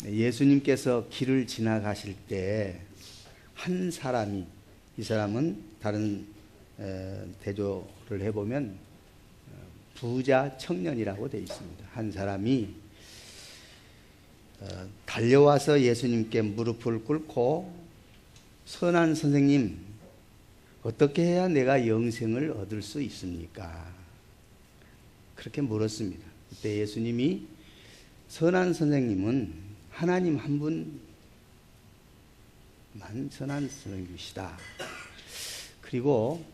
예수님께서 길을 지나가실 때 한 사람이, 이 사람은 다른 대조를 해보면 부자 청년이라고 되어 있습니다. 한 사람이 달려와서 예수님께 무릎을 꿇고 선한 선생님, 어떻게 해야 내가 영생을 얻을 수 있습니까? 그렇게 물었습니다. 그때 예수님이 선한 선생님은 하나님 한 분만 선한 선생님이시다. 그리고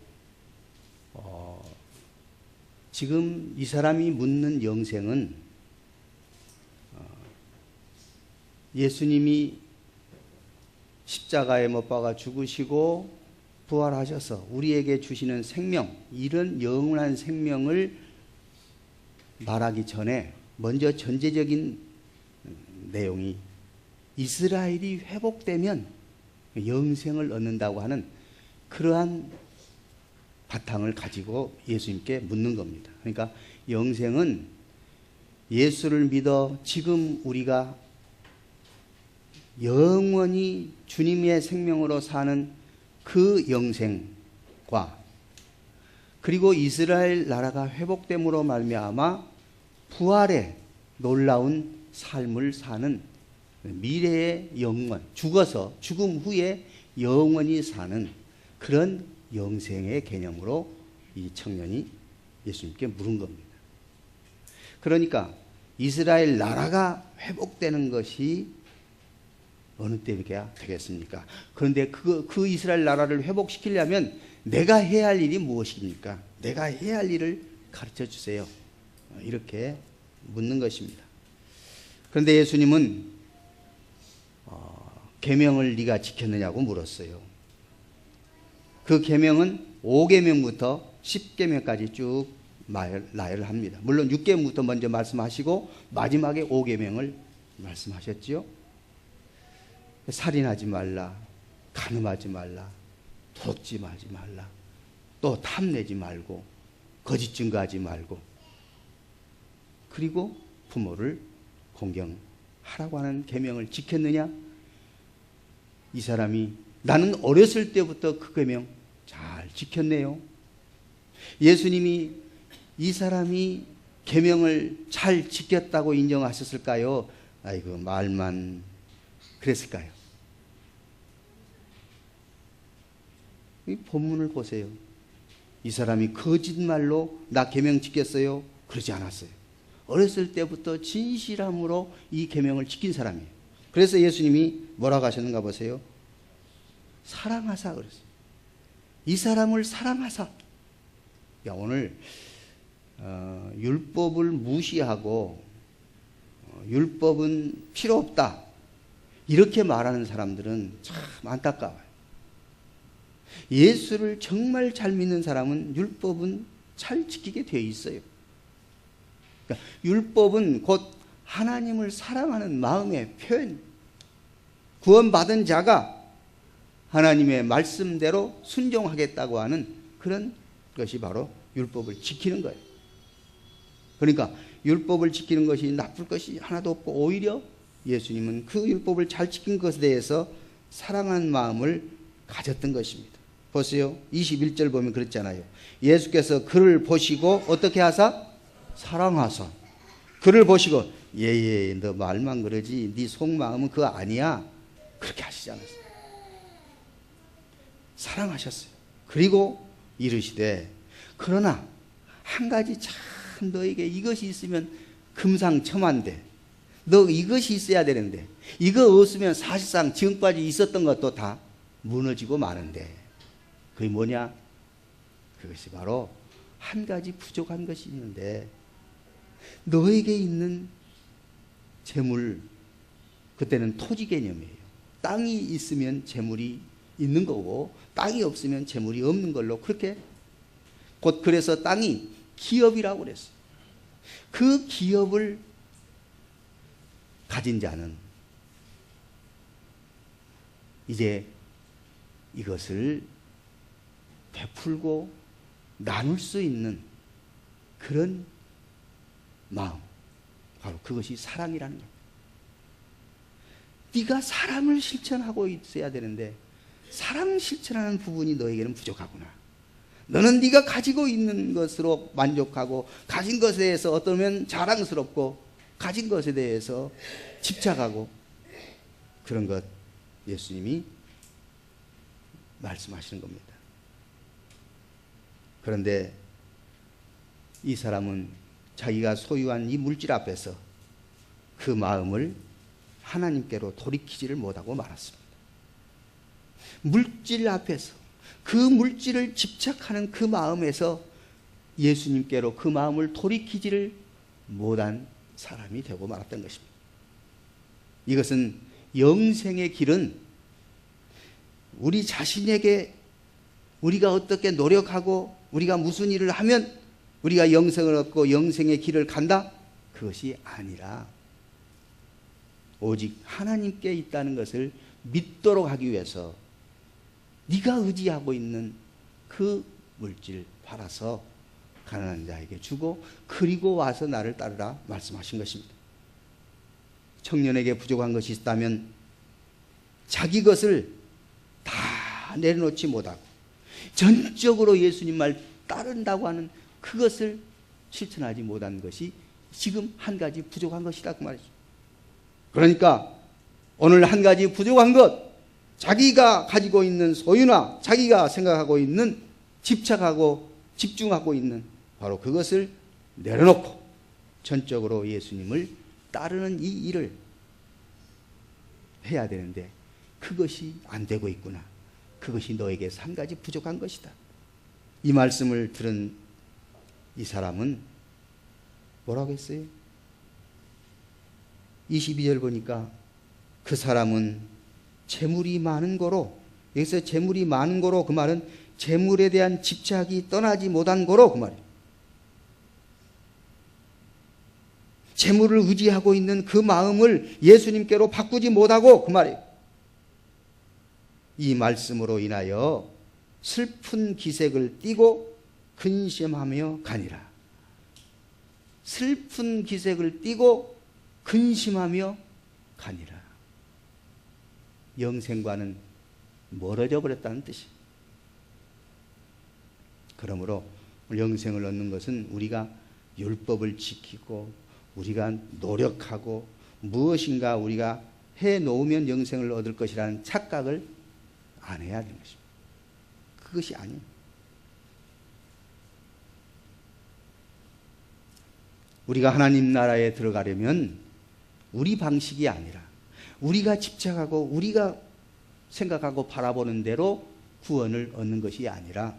지금 이 사람이 묻는 영생은 예수님이 십자가에 못 박아 죽으시고 부활하셔서 우리에게 주시는 생명, 이런 영원한 생명을 말하기 전에 먼저 전제적인 내용이 이스라엘이 회복되면 영생을 얻는다고 하는 그러한 바탕을 가지고 예수님께 묻는 겁니다. 그러니까 영생은 예수를 믿어 지금 우리가 영원히 주님의 생명으로 사는 그 영생과, 그리고 이스라엘 나라가 회복됨으로 말미암아 부활의 놀라운 삶을 사는 미래의 영원, 죽어서 죽음 후에 영원히 사는 그런 영생의 개념으로 이 청년이 예수님께 물은 겁니다. 그러니까 이스라엘 나라가 회복되는 것이 어느 때가 되겠습니까? 그런데 그 이스라엘 나라를 회복시키려면 내가 해야 할 일이 무엇입니까? 내가 해야 할 일을 가르쳐 주세요. 이렇게 묻는 것입니다. 그런데 예수님은 계명을 네가 지켰느냐고 물었어요. 그 계명은 5계명부터 10계명까지 쭉 나열합니다. 물론 6계명부터 먼저 말씀하시고 마지막에 5계명을 말씀하셨지요. 살인하지 말라, 간음하지 말라, 도둑질하지 말라, 또 탐내지 말고, 거짓 증거하지 말고, 그리고 부모를 공경하라고 하는 계명을 지켰느냐? 이 사람이 나는 어렸을 때부터 그 계명 잘 지켰네요. 예수님이 이 사람이 계명을 잘 지켰다고 인정하셨을까요? 아이고, 말만 그랬을까요? 이 본문을 보세요. 이 사람이 거짓말로 나 계명 지켰어요? 그러지 않았어요. 어렸을 때부터 진실함으로 이 계명을 지킨 사람이에요. 그래서 예수님이 뭐라고 하셨는가 보세요. 사랑하사 그랬어요. 이 사람을 사랑하사. 야, 오늘 율법을 무시하고 율법은 필요 없다, 이렇게 말하는 사람들은 참 안타까워요. 예수를 정말 잘 믿는 사람은 율법은 잘 지키게 되어 있어요. 그러니까 율법은 곧 하나님을 사랑하는 마음의 표현. 구원받은 자가 하나님의 말씀대로 순종하겠다고 하는 그런 것이 바로 율법을 지키는 거예요. 그러니까 율법을 지키는 것이 나쁠 것이 하나도 없고, 오히려 예수님은 그 율법을 잘 지킨 것에 대해서 사랑하는 마음을 가졌던 것입니다. 보세요. 21절 보면 그랬잖아요. 예수께서 그를 보시고 어떻게 하사? 사랑하사. 그를 보시고 예예, 너 말만 그러지 네 속마음은 그거 아니야, 그렇게 하시지 않았어요. 사랑하셨어요. 그리고 이르시되 그러나 한 가지 참 너에게 이것이 있으면 금상첨화인데, 너 이것이 있어야 되는데, 이거 없으면 사실상 지금까지 있었던 것도 다 무너지고 마는데, 그게 뭐냐? 그것이 바로 한 가지 부족한 것이 있는데, 너에게 있는 재물, 그때는 토지 개념이에요. 땅이 있으면 재물이 있는 거고, 땅이 없으면 재물이 없는 걸로, 그렇게 곧 그래서 땅이 기업이라고 그랬어요. 그 기업을 가진 자는 이제 이것을 베풀고 나눌 수 있는 그런 마음, 바로 그것이 사랑이라는 겁니다. 네가 사랑을 실천하고 있어야 되는데 사랑 실천하는 부분이 너에게는 부족하구나. 너는 네가 가지고 있는 것으로 만족하고 가진 것에 대해서 어떠면 자랑스럽고 가진 것에 대해서 집착하고 그런 것 예수님이 말씀하시는 겁니다. 그런데 이 사람은 자기가 소유한 이 물질 앞에서 그 마음을 하나님께로 돌이키지를 못하고 말았습니다. 물질 앞에서 그 물질을 집착하는 그 마음에서 예수님께로 그 마음을 돌이키지를 못한 사람이 되고 말았던 것입니다. 이것은 영생의 길은 우리 자신에게 우리가 어떻게 노력하고 우리가 무슨 일을 하면 우리가 영생을 얻고 영생의 길을 간다? 그것이 아니라 오직 하나님께 있다는 것을 믿도록 하기 위해서 네가 의지하고 있는 그 물질 팔아서 가난한 자에게 주고 그리고 와서 나를 따르라 말씀하신 것입니다. 청년에게 부족한 것이 있다면 자기 것을 다 내려놓지 못하고 전적으로 예수님 말 따른다고 하는 그것을 실천하지 못한 것이 지금 한 가지 부족한 것이다 그 말이죠. 그러니까 오늘 한 가지 부족한 것, 자기가 가지고 있는 소유나 자기가 생각하고 있는 집착하고 집중하고 있는 바로 그것을 내려놓고 전적으로 예수님을 따르는 이 일을 해야 되는데 그것이 안 되고 있구나. 그것이 너에게서 한 가지 부족한 것이다. 이 말씀을 들은 이 사람은 뭐라고 했어요? 22절 보니까 그 사람은 재물이 많은 거로, 여기서 재물이 많은 거로 그 말은 재물에 대한 집착이 떠나지 못한 거로 그 말이에요. 재물을 의지하고 있는 그 마음을 예수님께로 바꾸지 못하고 그 말이에요. 이 말씀으로 인하여 슬픈 기색을 띠고 근심하며 가니라. 슬픈 기색을 띠고 근심하며 가니라. 영생과는 멀어져 버렸다는 뜻이에요. 그러므로 영생을 얻는 것은 우리가 율법을 지키고 우리가 노력하고 무엇인가 우리가 해놓으면 영생을 얻을 것이라는 착각을 안 해야 되는 것입니다. 그것이 아니에요. 우리가 하나님 나라에 들어가려면 우리 방식이 아니라 우리가 집착하고 우리가 생각하고 바라보는 대로 구원을 얻는 것이 아니라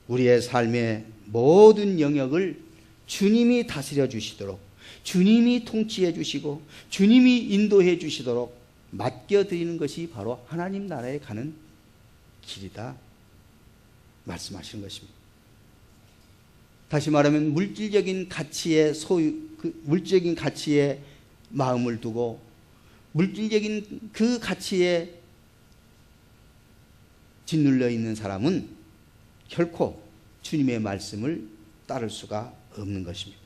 우리의 삶의 모든 영역을 주님이 다스려 주시도록, 주님이 통치해 주시고 주님이 인도해 주시도록 맡겨드리는 것이 바로 하나님 나라에 가는 길이다 말씀하시는 것입니다. 다시 말하면 물질적인 가치에 물질적인 가치에 마음을 두고 물질적인 그 가치에 짓눌려 있는 사람은 결코 주님의 말씀을 따를 수가 없는 것입니다.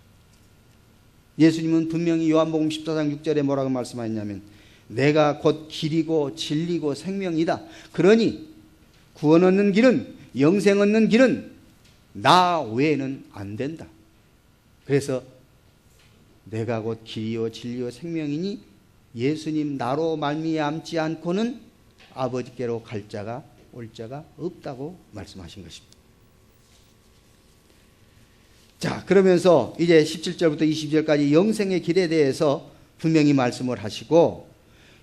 예수님은 분명히 요한복음 14장 6절에 뭐라고 말씀하셨냐면 내가 곧 길이고 진리고 생명이다. 그러니 구원 얻는 길은, 영생 얻는 길은 나 외에는 안 된다. 그래서 내가 곧 길이요 진리요 생명이니 예수님 나로 말미암지 않고는 아버지께로 갈 자가 올 자가 없다고 말씀하신 것입니다. 자, 그러면서 이제 17절부터 20절까지 영생의 길에 대해서 분명히 말씀을 하시고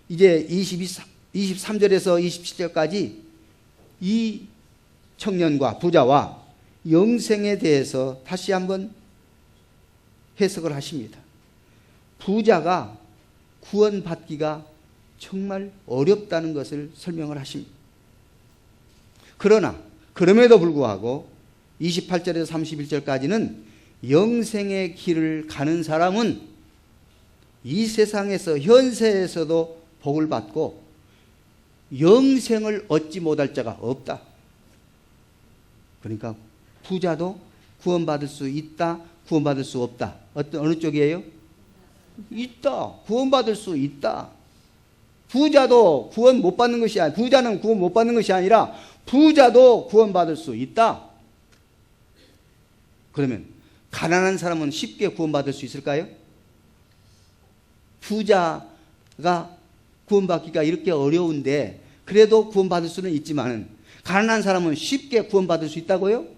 이제 23절에서 27절까지 이 청년과 부자와 영생에 대해서 다시 한번 해석을 하십니다. 부자가 구원받기가 정말 어렵다는 것을 설명을 하십니다. 그러나 그럼에도 불구하고 28절에서 31절까지는 영생의 길을 가는 사람은 이 세상에서 현세에서도 복을 받고 영생을 얻지 못할 자가 없다. 그러니까 부자도 구원받을 수 있다, 구원받을 수 없다. 어느 쪽이에요? 있다. 구원받을 수 있다. 부자도 구원 못 받는 것이 아니라, 부자는 구원 못 받는 것이 아니라 부자도 구원받을 수 있다. 그러면 가난한 사람은 쉽게 구원받을 수 있을까요? 부자가 구원받기가 이렇게 어려운데 그래도 구원받을 수는 있지만 가난한 사람은 쉽게 구원받을 수 있다고요? 아니요.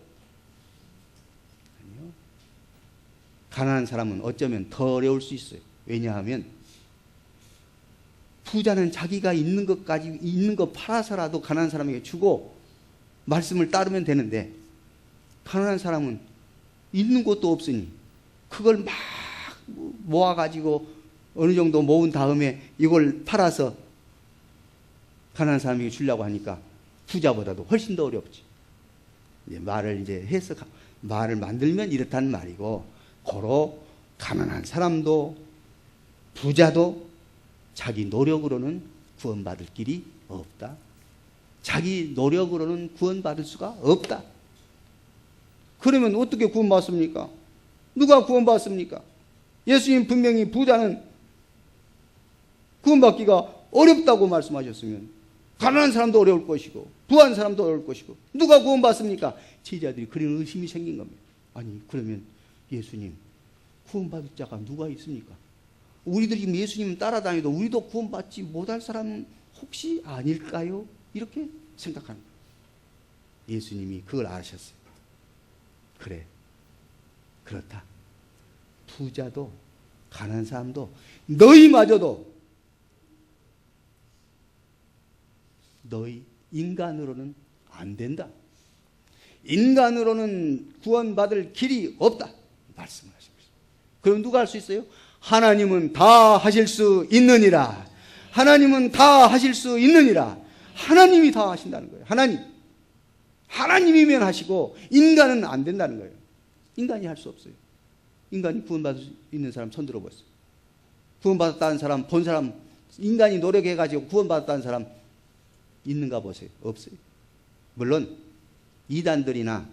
가난한 사람은 어쩌면 더 어려울 수 있어요. 왜냐하면 부자는 자기가 있는 것까지, 있는 거 팔아서라도 가난한 사람에게 주고 말씀을 따르면 되는데, 가난한 사람은 있는 것도 없으니 그걸 막 모아가지고 어느 정도 모은 다음에 이걸 팔아서 가난한 사람에게 주려고 하니까 부자보다도 훨씬 더 어렵지. 이제 말을 이제 해서 말을 만들면 이렇다는 말이고, 고로 가난한 사람도 부자도 자기 노력으로는 구원받을 길이 없다. 자기 노력으로는 구원받을 수가 없다. 그러면 어떻게 구원받습니까? 누가 구원받습니까? 예수님 분명히 부자는 구원받기가 어렵다고 말씀하셨으면 가난한 사람도 어려울 것이고 부한 사람도 어려울 것이고 누가 구원받습니까? 제자들이 그런 의심이 생긴 겁니다. 아니 그러면 예수님, 구원받을 자가 누가 있습니까? 우리들이 지금 예수님 따라다니도 우리도 구원받지 못할 사람은 혹시 아닐까요? 이렇게 생각하는 거예요. 예수님이 그걸 아셨어요. 그래, 그렇다. 부자도 가난한 사람도 너희마저도 너희 인간으로는 안 된다. 인간으로는 구원받을 길이 없다. 말씀을 하신 것입니다. 그럼 누가 할 수 있어요? 하나님은 다 하실 수 있느니라. 하나님은 다 하실 수 있느니라. 하나님이 다 하신다는 거예요. 하나님이면 하시고 인간은 안 된다는 거예요. 인간이 할 수 없어요. 인간이 구원받을 수 있는 사람 손 들어보세요. 구원받았다는 사람, 본 사람, 인간이 노력해가지고 구원받았다는 사람 있는가 보세요. 없어요. 물론 이단들이나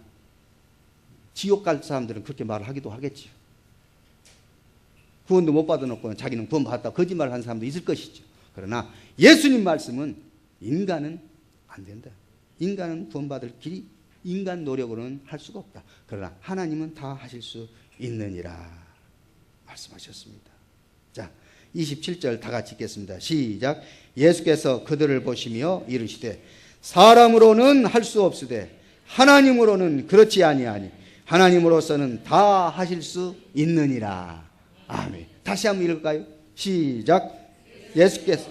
지옥 갈 사람들은 그렇게 말을 하기도 하겠지요. 구원도 못 받아놓고 자기는 구원받았다 거짓말을 하는 사람도 있을 것이죠. 그러나 예수님 말씀은 인간은 안 된다. 인간은 구원받을 길이 인간 노력으로는 할 수가 없다. 그러나 하나님은 다 하실 수 있느니라 말씀하셨습니다. 자, 27절 다 같이 읽겠습니다. 시작. 예수께서 그들을 보시며 이르시되 사람으로는 할 수 없으되 하나님으로는 그렇지 아니하니 하나님으로서는 다 하실 수 있느니라. 아멘. 다시 한번 읽을까요? 시작. 예수께서